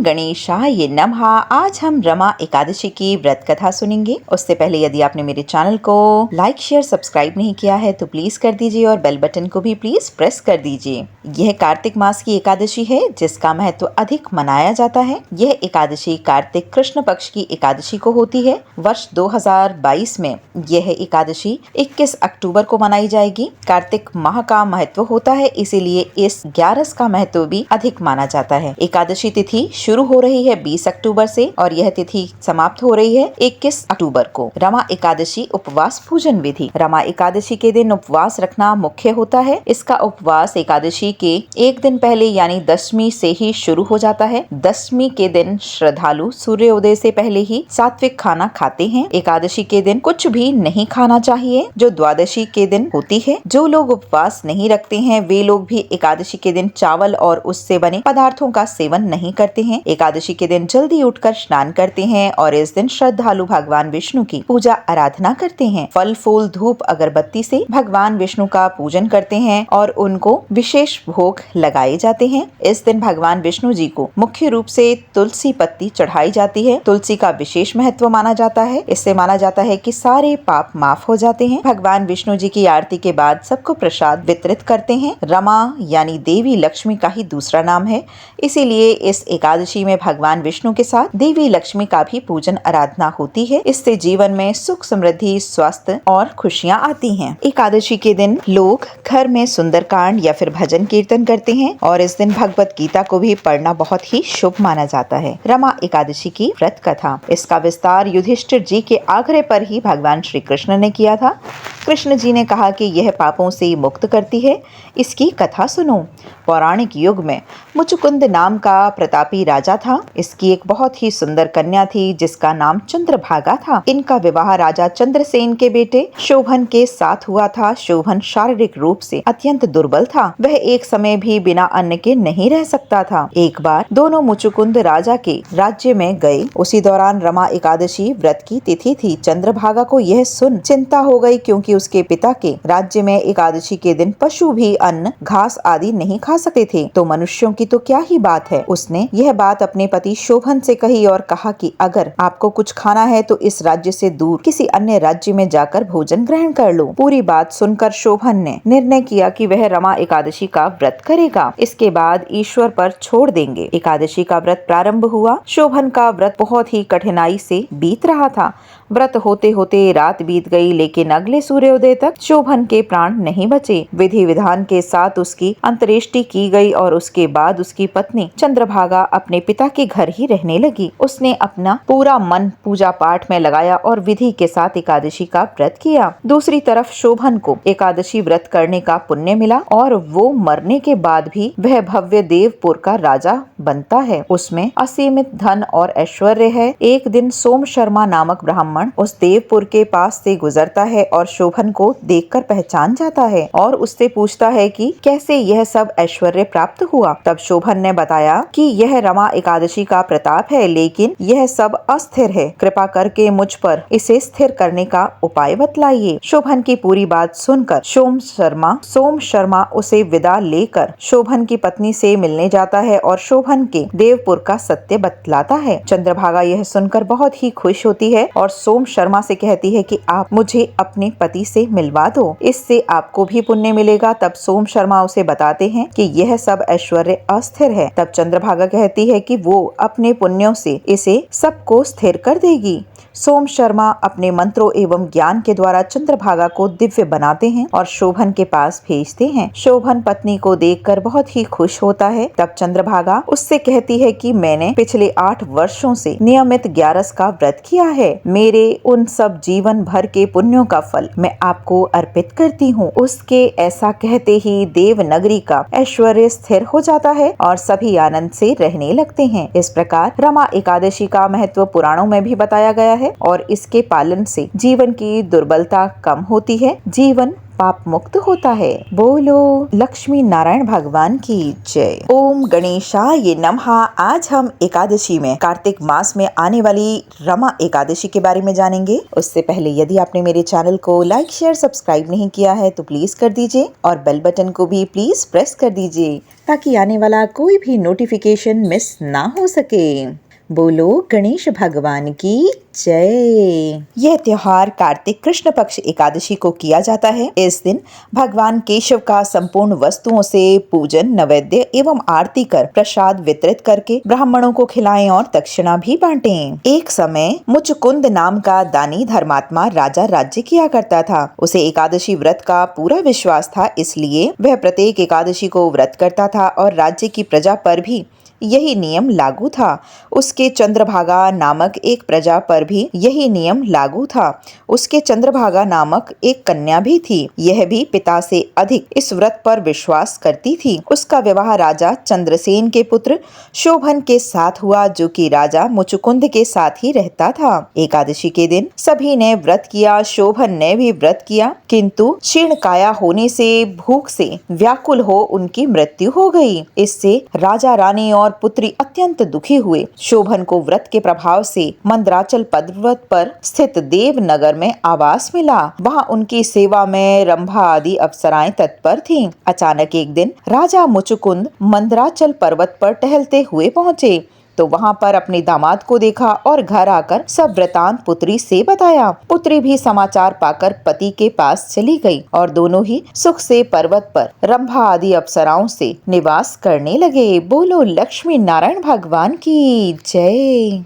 गणेशाय नमः। आज हम रमा एकादशी की व्रत कथा सुनेंगे। उससे पहले यदि आपने मेरे चैनल को लाइक शेयर सब्सक्राइब नहीं किया है तो प्लीज कर दीजिए और बेल बटन को भी प्लीज प्रेस कर दीजिए। यह कार्तिक मास की एकादशी है जिसका महत्व अधिक मनाया जाता है। यह एकादशी कार्तिक कृष्ण पक्ष की एकादशी को होती है। वर्ष 2022 में यह एकादशी 21 अक्टूबर को मनाई जाएगी। कार्तिक माह का महत्व होता है, इसीलिए इस 11 का महत्व भी अधिक माना जाता है। एकादशी तिथि शुरू हो रही है 20 अक्टूबर से और यह तिथि समाप्त हो रही है 21 अक्टूबर को। रमा एकादशी उपवास पूजन विधि। रमा एकादशी के दिन उपवास रखना मुख्य होता है। इसका उपवास एकादशी के एक दिन पहले यानी दशमी से ही शुरू हो जाता है। दशमी के दिन श्रद्धालु सूर्योदय से पहले ही सात्विक खाना खाते हैं। एकादशी के दिन कुछ भी नहीं खाना चाहिए जो द्वादशी के दिन होती है। जो लोग उपवास नहीं रखते हैं वे लोग भी एकादशी के दिन चावल और उससे बने पदार्थों का सेवन नहीं करते हैं। एकादशी के दिन जल्दी उठकर स्नान करते हैं और इस दिन श्रद्धालु भगवान विष्णु की पूजा आराधना करते हैं। फल फूल धूप अगरबत्ती से भगवान विष्णु का पूजन करते हैं और उनको विशेष भोग लगाए जाते हैं। इस दिन भगवान विष्णु जी को मुख्य रूप से तुलसी पत्ती चढ़ाई जाती है। तुलसी का विशेष महत्व माना जाता है। इससे माना जाता है कि सारे पाप माफ हो जाते हैं। भगवान विष्णु जी की आरती के बाद सबको प्रसाद वितरित करते हैं। रमा यानी देवी लक्ष्मी का ही दूसरा नाम है, इसीलिए इस एकादशी में भगवान विष्णु के साथ देवी लक्ष्मी का भी पूजन आराधना होती है। इससे जीवन में सुख समृद्धि स्वास्थ्य और खुशियाँ आती हैं। एकादशी के दिन लोग घर में सुंदरकांड या फिर भजन कीर्तन करते हैं और इस दिन भगवत गीता को भी पढ़ना बहुत ही शुभ माना जाता है। रमा एकादशी की व्रत कथा। इसका विस्तार युधिष्ठिर जी के आग्रह पर ही भगवान श्री कृष्ण ने किया था। कृष्ण जी ने कहा कि यह पापों से मुक्त करती है, इसकी कथा सुनो। पौराणिक युग में मुचुकुंद नाम का प्रतापी राजा था। इसकी एक बहुत ही सुंदर कन्या थी जिसका नाम चंद्रभागा था। इनका विवाह राजा चंद्रसेन के बेटे शोभन के साथ हुआ था। शोभन शारीरिक रूप से अत्यंत दुर्बल था। वह एक समय भी बिना अन्न के नहीं रह सकता था। एक बार दोनों मुचुकुंद राजा के राज्य में गए। उसी दौरान रमा एकादशी व्रत की तिथि थी। चंद्रभागा को यह सुन चिंता हो गई क्योंकि उसके पिता के राज्य में एकादशी के दिन पशु भी अन्न घास आदि नहीं खा सकते थे, तो मनुष्यों की तो क्या ही बात है। उसने यह बात अपने पति शोभन से कही और कहा कि अगर आपको कुछ खाना है तो इस राज्य से दूर किसी अन्य राज्य में जाकर भोजन ग्रहण कर लो। पूरी बात सुनकर शोभन ने निर्णय किया कि वह रमा एकादशी का व्रत करेगा। इसके बाद ईश्वर पर छोड़ देंगे। एकादशी का व्रत प्रारंभ हुआ। शोभन का व्रत बहुत ही कठिनाई से बीत रहा था। व्रत होते होते रात बीत गई, लेकिन अगले सूर्योदय तक शोभन के प्राण नहीं बचे। विधि विधान के साथ उसकी अंत्येष्टि की गई और उसके बाद उसकी पत्नी चंद्रभागा अपने पिता के घर ही रहने लगी। उसने अपना पूरा मन पूजा पाठ में लगाया और विधि के साथ एकादशी का व्रत किया। दूसरी तरफ शोभन को एकादशी व्रत करने का पुण्य मिला और वो मरने के बाद भी वह भव्य देवपुर का राजा बनता है। उसमें असीमित धन और ऐश्वर्य है। एक दिन सोम शर्मा नामक ब्राह्मण उस देवपुर के पास से गुजरता है और शोभन को देखकर पहचान जाता है और उससे पूछता है कि कैसे यह सब ऐश्वर्य प्राप्त हुआ। तब शोभन ने बताया कि यह रमा एकादशी का प्रताप है, लेकिन यह सब अस्थिर है। कृपा करके मुझ पर इसे स्थिर करने का उपाय बतलाइए। शोभन की पूरी बात सुनकर सोम शर्मा उसे विदा लेकर शोभन की पत्नी से मिलने जाता है और शोभन के देवपुर का सत्य बतलाता है। चंद्रभागा यह सुनकर बहुत ही खुश होती है और सोम शर्मा से कहती है कि आप मुझे अपने पति से मिलवा दो, इससे आपको भी पुण्य मिलेगा। तब सोम शर्मा उसे बताते हैं कि यह सब ऐश्वर्य अस्थिर है। तब चंद्रभागा कहती है कि वो अपने पुण्यों से इसे सबको स्थिर कर देगी। सोम शर्मा अपने मंत्रों एवं ज्ञान के द्वारा चंद्रभागा को दिव्य बनाते हैं और शोभन के पास भेजते हैं। शोभन पत्नी को देखकर बहुत ही खुश होता है। तब चंद्रभागा उससे कहती है कि मैंने पिछले 8 वर्षों से नियमित 11 का व्रत किया है। मेरे उन सब जीवन भर के पुण्यों का फल मैं आपको अर्पित करती हूँ। उसके ऐसा कहते ही देवनगरी का ऐश्वर्य स्थिर हो जाता है और सभी आनंद से रहने लगते हैं। इस प्रकार रमा एकादशी का महत्व पुराणों में भी बताया गया है और इसके पालन से जीवन की दुर्बलता कम होती है, जीवन पाप मुक्त होता है। बोलो लक्ष्मी नारायण भगवान की जय। ओम गणेशाय नमः। आज हम एकादशी में कार्तिक मास में आने वाली रमा एकादशी के बारे में जानेंगे। उससे पहले यदि आपने मेरे चैनल को लाइक शेयर सब्सक्राइब नहीं किया है तो प्लीज कर दीजिए और बेल बटन को भी प्लीज प्रेस कर दीजिए ताकि आने वाला कोई भी नोटिफिकेशन मिस ना हो सके। बोलो गणेश भगवान की जय। यह त्योहार कार्तिक कृष्ण पक्ष एकादशी को किया जाता है। इस दिन भगवान केशव का संपूर्ण वस्तुओं से पूजन, नैवेद्य एवं आरती कर प्रसाद वितरित करके ब्राह्मणों को खिलाएं और दक्षिणा भी बांटें। एक समय मुचकुंद नाम का दानी धर्मात्मा राजा राज्य किया करता था। उसे एकादशी व्रत का पूरा विश्वास था, इसलिए वह प्रत्येक एकादशी को व्रत करता था और राज्य की प्रजा पर भी यही नियम लागू था। उसके चंद्रभागा नामक एक प्रजा पर भी यही नियम लागू था। उसके चंद्रभागा नामक एक कन्या भी थी। यह भी पिता से अधिक इस व्रत पर विश्वास करती थी। उसका विवाह राजा चंद्रसेन के पुत्र शोभन के साथ हुआ, जो कि राजा मुचुकुंद के साथ ही रहता था। एकादशी के दिन सभी ने व्रत किया। शोभन ने भी व्रत किया, किंतु क्षीण काया होने से भूख से व्याकुल हो उनकी मृत्यु हो गई। इससे राजा रानी और पुत्री अत्यंत दुखी हुए। शोभन को व्रत के प्रभाव से मंदराचल पर्वत पर स्थित देवनगर में आवास मिला। वहां उनकी सेवा में रंभा आदि अप्सराएं तत्पर थीं। अचानक एक दिन राजा मुचुकुंद मंदराचल पर्वत पर टहलते हुए पहुंचे तो वहां पर अपने दामाद को देखा और घर आकर सब वृतांत पुत्री से बताया। पुत्री भी समाचार पाकर पति के पास चली गई और दोनों ही सुख से पर्वत पर रंभा आदि अप्सराओं से निवास करने लगे। बोलो लक्ष्मी नारायण भगवान की जय।